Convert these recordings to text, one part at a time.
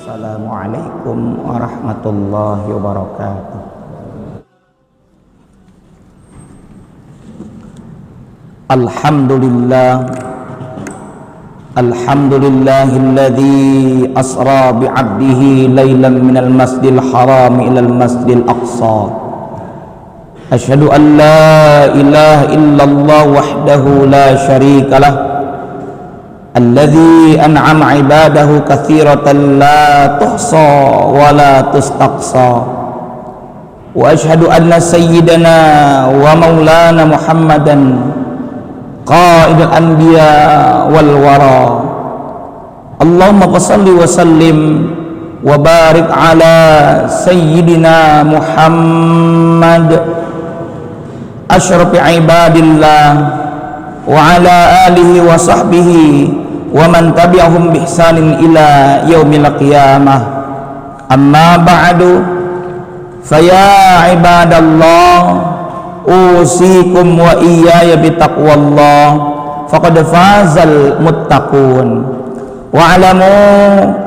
Assalamualaikum warahmatullahi wabarakatuh. Alhamdulillahilladzi asra bi'abdihi laylan minal masjidil haram ilal masjidil aqsa. Asyhadu an la ilaha illallah wahdahu la syarikalah, alladzi an'ama ibadahu katsiratan la tuhsa wa la tustaqsa. Wa asyhadu anna sayyidana wa maulana Muhammadan qaidul anbiya wal wara. Allahumma shalli wa sallim wa barik ala sayyidina Muhammad asyrafil ibadillah wa ala alihi wa sahbihi wa man tabi'ahum bi ihsanin ila yaumil qiyamah. Amma ba'du, faya ibadallah, usikum wa iyaya bitaqwallah, faqad fazal muttaqun. Wa alamu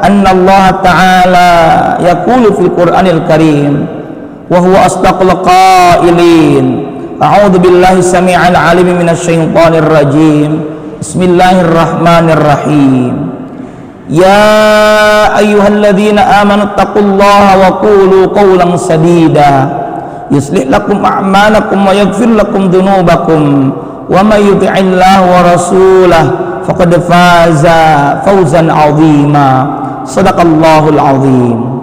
anna Allah ta'ala yaqulu fil Qur'anil Karim wa huwa asdaqul qailin. A'udzu billahi samii'il 'aliim minasy syaithaanir rajiim. Bismillahirrahmanirrahim. Ya ayyuhalladzina amanu taqullaha wa qulu qawlan sadida yuslih lakum a'malakum wa yaghfir lakum dhunubakum wa may yuti'illaha wa rasulahu faqad faza fawzan 'azima. Shadaqallahul 'azim.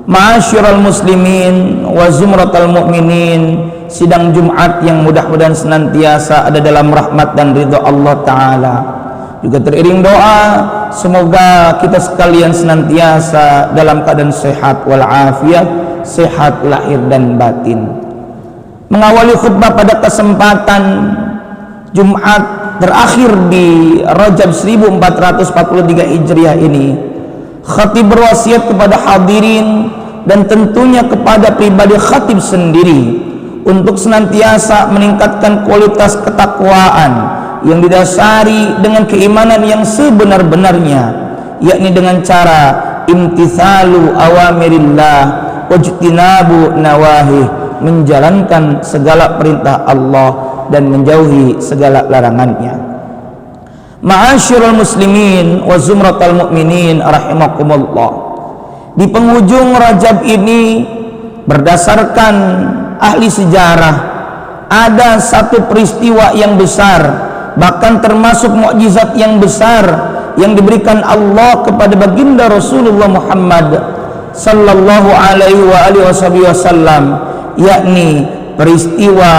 Ma'asyiral muslimin wa zumratal mu'minin, sidang Jumat yang mudah-mudahan senantiasa ada dalam rahmat dan ridha Allah Ta'ala, juga teriring doa semoga kita sekalian senantiasa dalam keadaan sehat walafiat, sehat lahir dan batin. Mengawali khutbah pada kesempatan Jumat terakhir di Rajab 1443 Hijriah ini, khatib berwasiat kepada hadirin dan tentunya kepada pribadi khatib sendiri untuk senantiasa meningkatkan kualitas ketakwaan yang didasari dengan keimanan yang sebenar-benarnya, yakni dengan cara imtithalu awamirillah wajtinabu nawahi, menjalankan segala perintah Allah dan menjauhi segala larangannya. Ma'asyiral muslimin wa zumratal mu'minin rahimakumullah, di penghujung Rajab ini berdasarkan ahli sejarah ada satu peristiwa yang besar, bahkan termasuk mukjizat yang besar yang diberikan Allah kepada baginda Rasulullah Muhammad sallallahu alaihi wa alihi wasallam, yakni peristiwa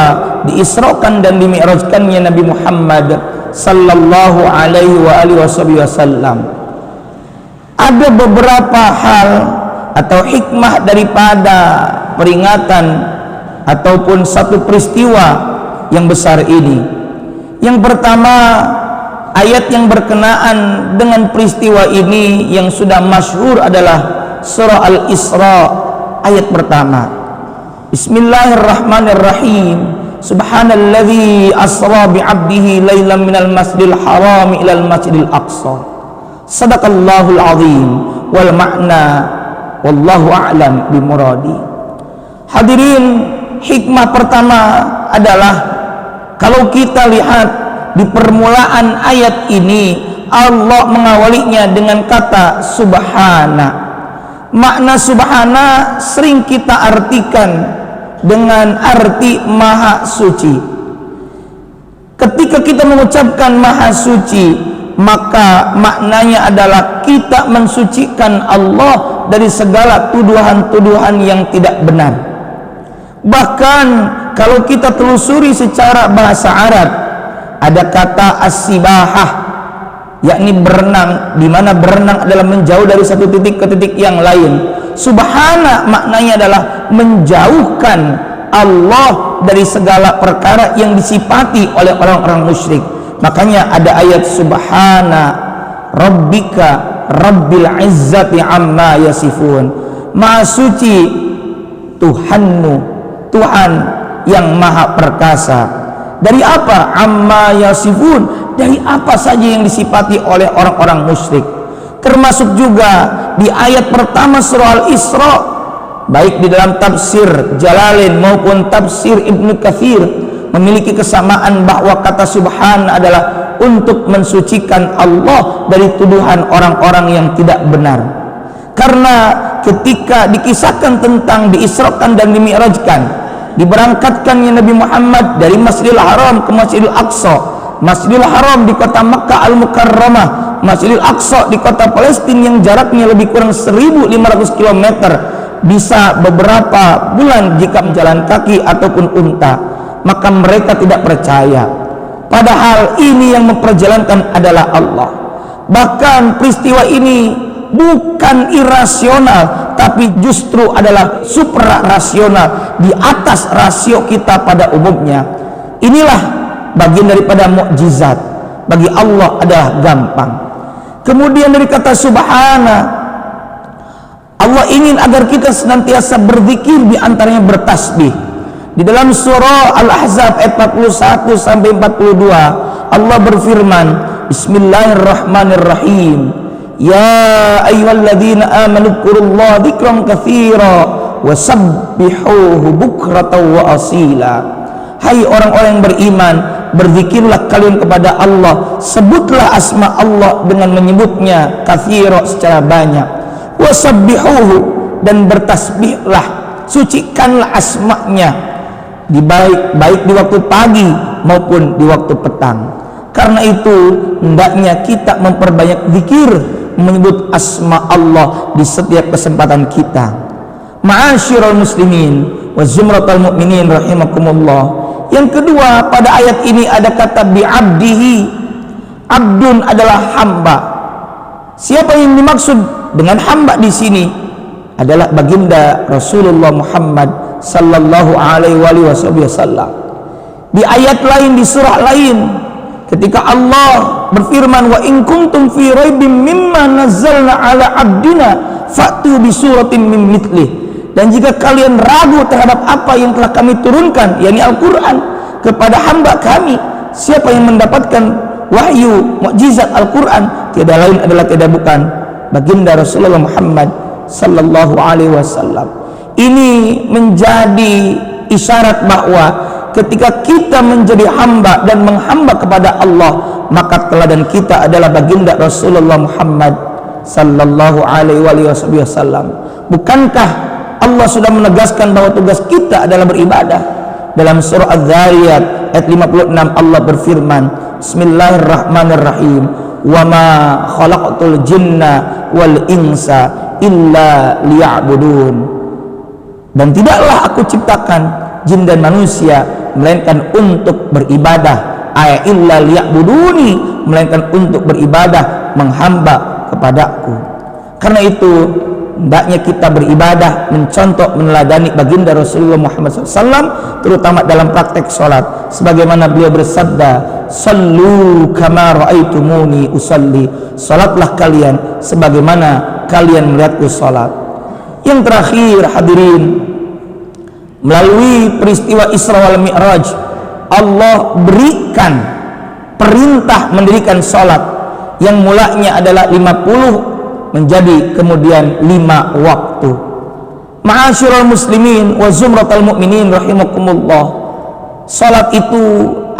diisrakan dan dimi'rajkannya Nabi Muhammad sallallahu alaihi wa alihi wasallam. Ada beberapa hal atau hikmah daripada peringatan ataupun satu peristiwa yang besar ini. Yang pertama, ayat yang berkenaan dengan peristiwa ini yang sudah masyhur adalah surah Al-Isra ayat pertama. Bismillahirrahmanirrahim. Subhanalladzi asra bi'abdihi lailan minal masjidil haram ilal masjidil aqsa. Shadaqallahul azim wal ma'na wallahu a'lam bimuradi. Hadirin, hikmah pertama adalah kalau kita lihat di permulaan ayat ini, Allah mengawalinya dengan kata subhana. Makna subhana sering kita artikan dengan arti maha suci. Ketika kita mengucapkan maha suci, maka maknanya adalah kita mensucikan Allah dari segala tuduhan-tuduhan yang tidak benar. Bahkan kalau kita telusuri secara bahasa Arab, ada kata as-sibahah, yakni berenang, di mana berenang adalah menjauh dari satu titik ke titik yang lain. Subhana maknanya adalah menjauhkan Allah dari segala perkara yang disifati oleh orang-orang musyrik. Makanya ada ayat subhana rabbika rabbil izzati amma yasifun. Maha suci Tuhanmu, Tuhan yang maha perkasa. Dari apa? Amma yasifun, dari apa saja yang disifati oleh orang-orang musyrik. Termasuk juga di ayat pertama surah Al-Isra, baik di dalam tafsir Jalalain maupun tafsir Ibnu Katsir, memiliki kesamaan bahwa kata subhan adalah untuk mensucikan Allah dari tuduhan orang-orang yang tidak benar. Karena ketika dikisahkan tentang diisrakan dan dimi'rajkan, diberangkatkannya Nabi Muhammad dari Masjidil Haram ke Masjidil Aqsa, Masjidil Haram di kota Makkah Al-Mukarramah, Masjidil Aqsa di kota Palestina yang jaraknya lebih kurang 1.500 km, bisa beberapa bulan jika berjalan kaki ataupun unta. Maka mereka tidak percaya, padahal ini yang memperjalankan adalah Allah. Bahkan peristiwa ini bukan irasional, tapi justru adalah suprarasional, di atas rasio kita pada umumnya. Inilah bagian daripada mukjizat. Bagi Allah adalah gampang. Kemudian dari kata subhana, Allah ingin agar kita senantiasa berzikir, di antaranya bertasbih. Di dalam surah Al-Ahzab ayat 41 sampai 42, Allah berfirman, Bismillahirrahmanirrahim. Ya ayyuhalladzina amanu dzkurullaha dzikran katsira wasabbihuhu bukratan wa asila. Hai orang-orang yang beriman, berzikirlah kalian kepada Allah, sebutlah asma Allah dengan menyebutnya katsira secara banyak, wasabbihuhu, dan bertasbihlah, sucikanlah asma-Nya di baik di waktu pagi maupun di waktu petang. Karena itu hendaknya kita memperbanyak zikir, menyebut asma Allah di setiap kesempatan kita. Ma'asyiral muslimin wa zumratal mu'minin rahimakumullah. Yang kedua, pada ayat ini ada kata bi'abdihi. Abdun adalah hamba. Siapa yang dimaksud dengan hamba di sini adalah baginda Rasulullah Muhammad sallallahu alaihi wasallam. Di ayat lain, di surah lain, ketika Allah berfirman, wa in kuntum fi raibim mimma nazzalna ala abdina fa'tu bi suratin min mithlih. Dan jika kalian ragu terhadap apa yang telah kami turunkan, yakni Al-Quran, kepada hamba kami, siapa yang mendapatkan wahyu mukjizat Al-Quran? Tiada lain adalah tiada bukan baginda Rasulullah Muhammad sallallahu alaihi wasallam. Ini menjadi isyarat bahwa ketika kita menjadi hamba dan menghamba kepada Allah, maka teladan kita adalah baginda Rasulullah Muhammad sallallahu alaihi wasallam. Bukankah Allah sudah menegaskan bahwa tugas kita adalah beribadah? Dalam surah Az-Zariyat ayat 56 Allah berfirman, Bismillahirrahmanirrahim, wa ma khalaqtul jinna wal insa illa liya'budun. Dan tidaklah aku ciptakan jin dan manusia melainkan untuk beribadah. Illa liya'buduni, melainkan untuk beribadah, menghamba kepadaku. Karena itu hendaknya kita beribadah, mencontoh, meneladani baginda Rasulullah Muhammad SAW, terutama dalam praktek sholat, sebagaimana beliau bersabda, sallu kama ra'aitumuni usalli. Sholatlah kalian sebagaimana kalian melihatku sholat. Yang terakhir, hadirin, melalui peristiwa Isra wal Mi'raj, Allah berikan perintah mendirikan sholat yang mulanya adalah 50 menjadi kemudian 5 waktu. Ma'asyiral muslimin wa zumratal mu'minin rahimakumullah, sholat itu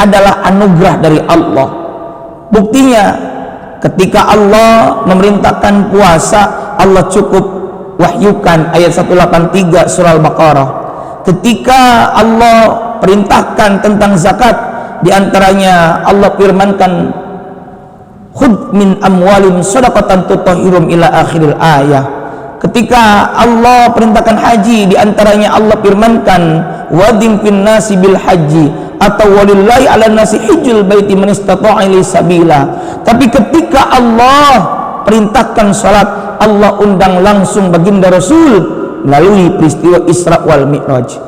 adalah anugerah dari Allah. Buktinya ketika Allah memerintahkan puasa, Allah cukup wahyukan ayat 183 surah Al-Baqarah. Ketika Allah perintahkan tentang zakat, diantaranya Allah firmankan, khudh min amwalim shadaqatan tutahhirum ila akhiril ayah. Ketika Allah perintahkan haji, diantaranya Allah firmankan, wadin fin nasi bil haji, atau walillahi ala nasi hijjul baiti man istata'a ilaihi sabila. Tapi ketika Allah perintahkan salat, Allah undang langsung baginda Rasul melalui peristiwa Isra wal Mi'raj.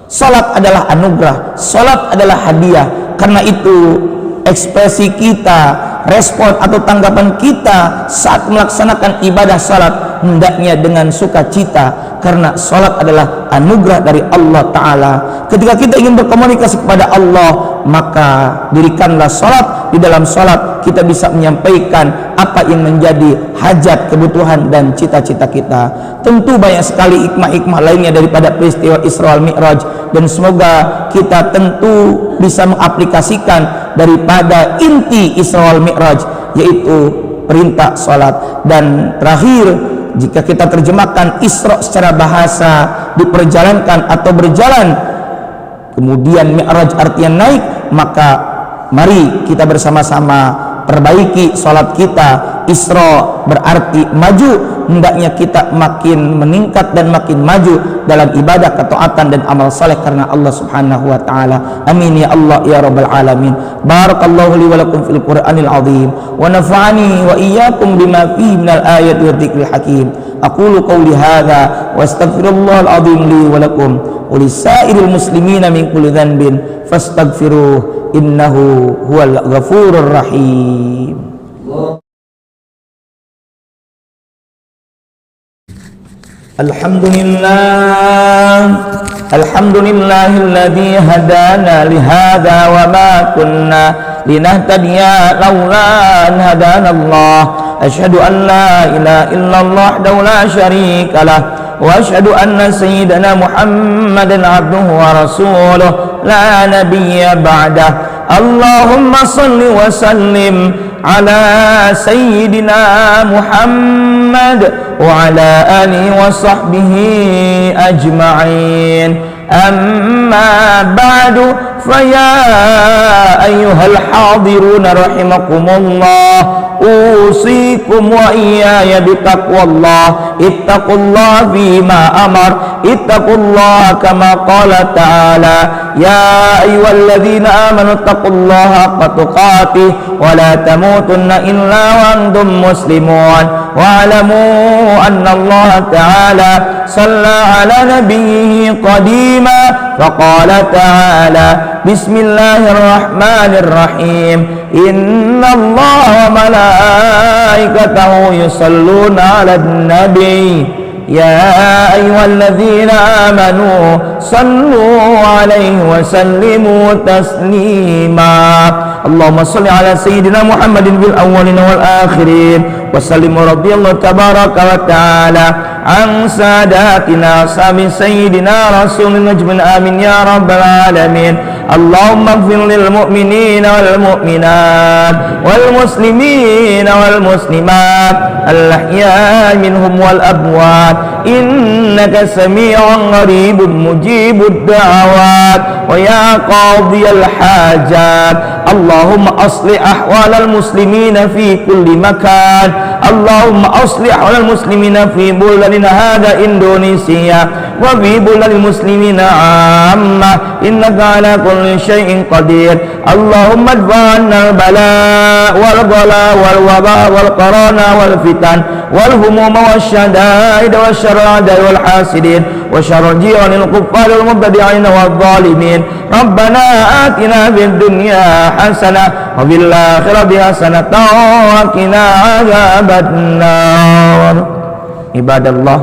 Salat adalah anugerah, salat adalah hadiah. Karena itu ekspresi kita, respon atau tanggapan kita saat melaksanakan ibadah salat hendaknya dengan sukacita, karena salat adalah anugerah dari Allah Ta'ala. Ketika kita ingin berkomunikasi kepada Allah, maka dirikanlah salat. Di dalam salat kita bisa menyampaikan apa yang menjadi hajat, kebutuhan dan cita-cita kita. Tentu banyak sekali hikmah-hikmah lainnya daripada peristiwa Isra wal Mi'raj, dan semoga kita tentu bisa mengaplikasikan daripada inti Isra wal Mi'raj, yaitu perintah salat. Dan terakhir, jika kita terjemahkan Isra secara bahasa diperjalankan atau berjalan, kemudian Mi'raj artinya naik, maka mari kita bersama-sama perbaiki salat kita. Isra berarti maju, hendaknya kita makin meningkat dan makin maju dalam ibadah, ketaatan dan amal saleh karena Allah Subhanahu wa taala. Amin ya Allah ya rabbal alamin. Barakallahu li wa lakum fil Qur'anil azim wa nafa'ani wa iyyakum bima fihi minal ayati wa dzikril hakim. Aqulu qawli hadza wa astaghfirullahal azim li wa lakum wa lisairil muslimina min kulli dhanbin fastaghfiruh innahu huwal ghafurur rahim. Alhamdulillahilladzi hadana lihada wa ma kunna linahtadiya laula an hadanallah. Asyhadu an la ilaha illallah wahdahu la syarika lah, wa asyhadu anna sayyidana Muhammadan abduhu wa rasuluh la nabiyya ba'dah. Allahumma salli wa sallim ala sayyidina Muhammad wa ala alihi wa sahbihi ajma'in. Amma ba'du, faya ayyuhal hadiruna rahimakumullah, usikum wa iyaya bitaqwallah. Ittaqullah fima amar, ittaqullah kama qala ta'ala, ya ayyuhalladzina amanu ittaqullaha haqqa tuqatih wa la tamutunna illa wa antum muslimun. Wa'alamu anna Allah Ta'ala salla ala nabiyhi qadima faqala ta'ala bismillahirrahmanirrahim inna Allah wa malaikatahu yusalluna ala nabi ya ayyuhalladzina amanu sallu alaihi wa sallimu taslima. Allahumma salli ala sayyidina Muhammadin fil awwalin wal akhirin wa sallim radhiyallahu tabaraka wa ta'ala an sadatina sahabi sayyidina rasulil najmin amin ya rabbal alamin. Allahumma ighfir lil mu'minina wal mu'minat wal muslimina wal muslimat al ahya'i minhum wal amwat innaka sami'un qaribun mujibud da'awat wa ya qadiyal hajat. Allahumma aslih ahwalal muslimina fi kulli makan. Allahumma aslih ahwalal muslimina fi buladina hada Indonesia wa fi buladil muslimina amma innaka ala kulli syai'in qadir. Allahumma adfa'na al-bala wal ghala wal waba wal qarana wal fitan wal humuma wasyada'id wasyarada wal hasidin wa syarrul jiranil kuffar wal mubtadi'in wal zalimin. Rabbana atina fid dunya hasanah wa fil akhirati hasanah wa qina adzabannar. Ibadallah,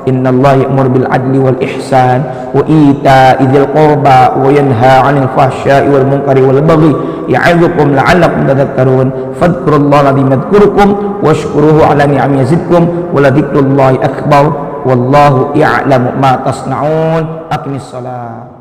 innallaha ya'muru bil adli wal ihsan wa ita'i dzil qurba wa yanha 'anil fahsya'i wal munkari wal baghi ya'idzukum la'allakum tadhakkarun. Fadhkurullaha yadhkurukum washkuruhu 'ala ni'amihi yazidkum wa la dzikrullahi akbar wallahu ya'lamu ma tasna'un. Aqimis shalah.